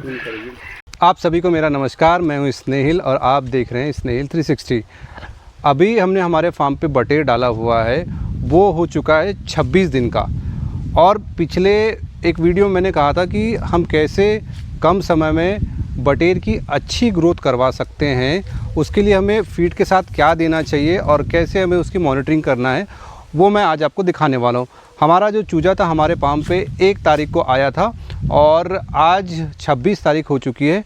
आप सभी को मेरा नमस्कार। मैं हूं स्नेहिल और आप देख रहे हैं स्नेहिल 360। अभी हमने हमारे फार्म पे बटेर डाला हुआ है, वो हो चुका है 26 दिन का। और पिछले एक वीडियो में मैंने कहा था कि हम कैसे कम समय में बटेर की अच्छी ग्रोथ करवा सकते हैं, उसके लिए हमें फीड के साथ क्या देना चाहिए और कैसे हमें उसकी मॉनिटरिंग करना है, वो मैं आज आपको दिखाने वाला हूँ। हमारा जो चूजा था हमारे फार्म पे 1 तारीख को आया था और आज 26 तारीख हो चुकी है।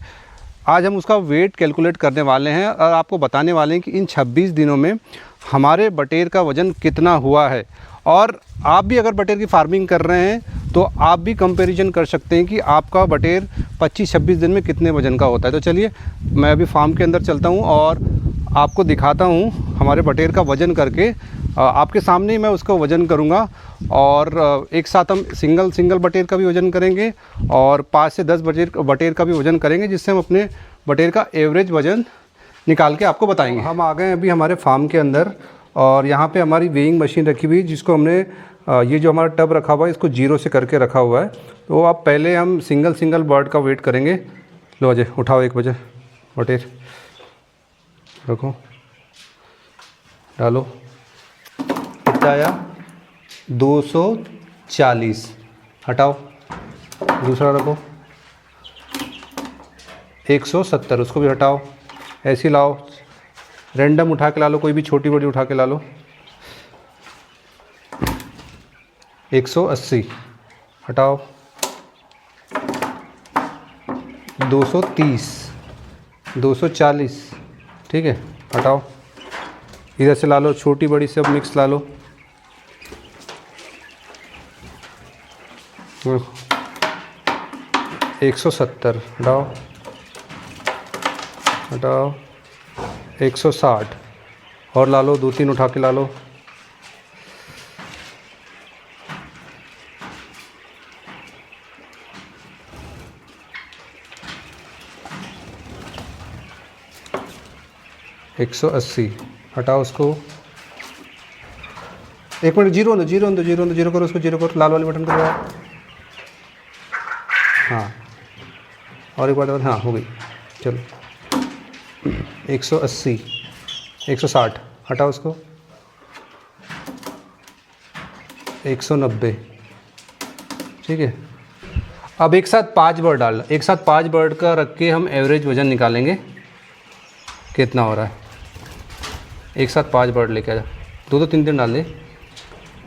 आज हम उसका वेट कैलकुलेट करने वाले हैं और आपको बताने वाले हैं कि इन 26 दिनों में हमारे बटेर का वज़न कितना हुआ है। और आप भी अगर बटेर की फार्मिंग कर रहे हैं तो आप भी कंपैरिजन कर सकते हैं कि आपका बटेर 25-26 दिन में कितने वज़न का होता है। तो चलिए मैं अभी फार्म के अंदर चलता हूँ और आपको दिखाता हूँ हमारे बटेर का वज़न करके। आपके सामने ही मैं उसका वज़न करूँगा और एक साथ हम सिंगल बटेर का भी वज़न करेंगे और 5 से 10 बटेर का भी वज़न करेंगे, जिससे हम अपने बटेर का एवरेज वज़न निकाल के आपको बताएंगे। हम आ गए अभी हमारे फार्म के अंदर और यहाँ पे हमारी वेइंग मशीन रखी हुई है, जिसको हमने ये जो हमारा टब रखा हुआ है इसको 0 से करके रखा हुआ है। तो अब पहले हम सिंगल बर्ड का वेट करेंगे। लो अजय उठाओ 1 बजे बटेर रखो, डालो। कितना आया? 240। हटाओ, दूसरा रखो 170, उसको भी हटाओ। ऐसे लाओ, रैंडम उठा के ला लो, कोई भी छोटी बड़ी उठा के ला लो। 180 हटाओ। 230, 240, ठीक है, हटाओ। इधर से ला लो, छोटी बड़ी सब मिक्स ला लो। 170 हटाओ, हटाओ। 160 और ला लो, 2-3 उठा के ला लो। $180 हटाओ उसको। 1 मिनट, जीरो करो उसको, जीरो करो, लाल वाले बटन करो। हाँ, और एक बार, हाँ हो गई। चलो 180, 160 हटाओ उसको। 190, ठीक है। अब एक साथ 5 बर्ड डालना, एक साथ 5 बर्ड का रख के हम एवरेज वज़न निकालेंगे कितना हो रहा है। एक साथ 5 बर्ड लेके आ जा, 2-3 डाल दे।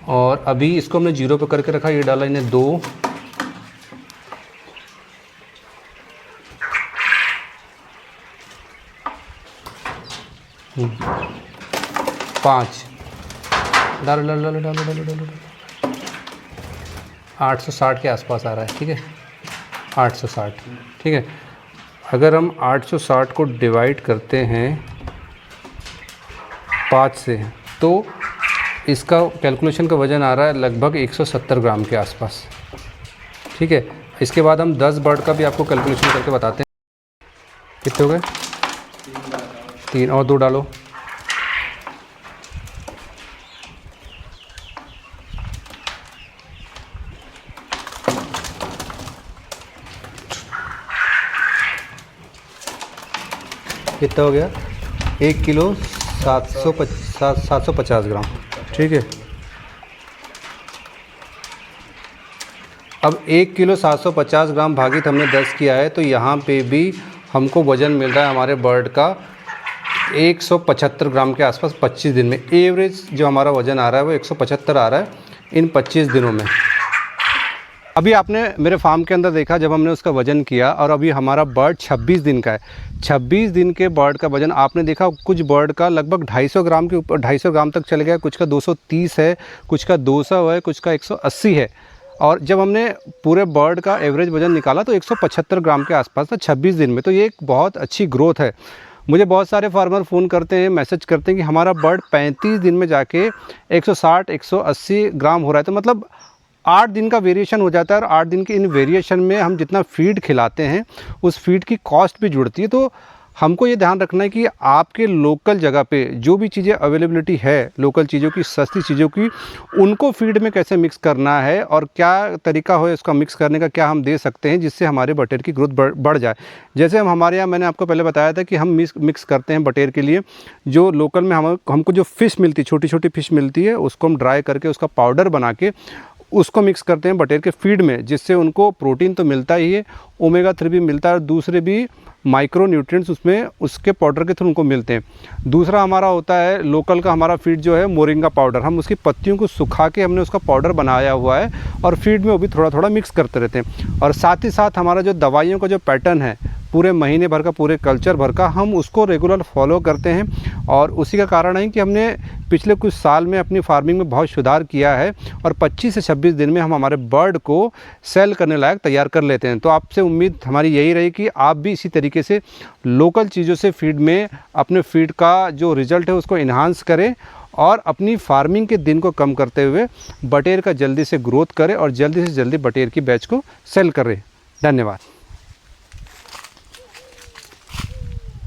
और अभी इसको हमने 0 पे करके रखा, ये डाला इन्हें 2, 5 डालो। 860 के आसपास आ रहा है, ठीक है। 860, ठीक है। अगर हम 860 को डिवाइड करते हैं 5 से तो इसका कैलकुलेशन का वज़न आ रहा है लगभग 170 ग्राम के आसपास, ठीक है। इसके बाद हम 10 बर्ड का भी आपको कैलकुलेशन करके बताते हैं। कितने हो गए? 3 और 2 डालो। कितना हो गया? 1 किलो 750 ग्राम, ठीक है। अब 1 किलो 750 ग्राम भागित हमने 10 किया है, तो यहाँ पे भी हमको वज़न मिल रहा है हमारे बर्ड का 175 ग्राम के आसपास 25 दिन में। एवरेज जो हमारा वज़न आ रहा है वो 175 आ रहा है इन 25 दिनों में। अभी आपने मेरे फार्म के अंदर देखा जब हमने उसका वज़न किया, और अभी हमारा बर्ड 26 दिन का है। 26 दिन के बर्ड का वज़न आपने देखा, कुछ बर्ड का लगभग 250 ग्राम के ऊपर, 250 ग्राम तक चले गया, कुछ का 230 है, कुछ का 200 है, कुछ का 180 है। और जब हमने पूरे बर्ड का एवरेज वज़न निकाला तो 175 ग्राम के आसपास था 26 दिन में। तो ये एक बहुत अच्छी ग्रोथ है। मुझे बहुत सारे फार्मर फ़ोन करते हैं, मैसेज करते हैं कि हमारा बर्ड 35 दिन में जाके 160-180 ग्राम हो रहा है। तो मतलब 8 दिन का वेरिएशन हो जाता है, और 8 दिन के इन वेरिएशन में हम जितना फ़ीड खिलाते हैं उस फीड की कॉस्ट भी जुड़ती है। तो हमको ये ध्यान रखना है कि आपके लोकल जगह पे जो भी चीज़ें अवेलेबिलिटी है, लोकल चीज़ों की, सस्ती चीज़ों की, उनको फीड में कैसे मिक्स करना है और क्या तरीका हो इसका मिक्स करने का, क्या हम दे सकते हैं जिससे हमारे बटेर की ग्रोथ बढ़ जाए। जैसे हमारे यहाँ, मैंने आपको पहले बताया था कि हम मिक्स करते हैं बटेर के लिए, जो लोकल में हमको जो फ़िश मिलती है, छोटी छोटी फ़िश मिलती है, उसको हम ड्राई करके उसका पाउडर बना के उसको मिक्स करते हैं बटेर के फीड में, जिससे उनको प्रोटीन तो मिलता ही है, ओमेगा 3 भी मिलता है और दूसरे भी माइक्रो न्यूट्रिएंट्स उसमें उसके पाउडर के थ्रू उनको मिलते हैं। दूसरा हमारा होता है लोकल का, हमारा फीड जो है मोरिंगा पाउडर, हम उसकी पत्तियों को सुखा के हमने उसका पाउडर बनाया हुआ है और फीड में वो भी थोड़ा थोड़ा मिक्स करते रहते हैं। और साथ ही साथ हमारा जो दवाइयों का जो पैटर्न है पूरे महीने भर का, पूरे कल्चर भर का, हम उसको रेगुलर फॉलो करते हैं और उसी का कारण है कि हमने पिछले कुछ साल में अपनी फार्मिंग में बहुत सुधार किया है और 25 से 26 दिन में हम हमारे बर्ड को सेल करने लायक तैयार कर लेते हैं। तो आपसे उम्मीद हमारी यही रही कि आप भी इसी तरीके से लोकल चीज़ों से फीड में अपने फीड का जो रिज़ल्ट है उसको इन्हांस करें और अपनी फार्मिंग के दिन को कम करते हुए बटेर का जल्दी से ग्रोथ करें और जल्दी से जल्दी बटेर की बैच को सेल करें। धन्यवाद।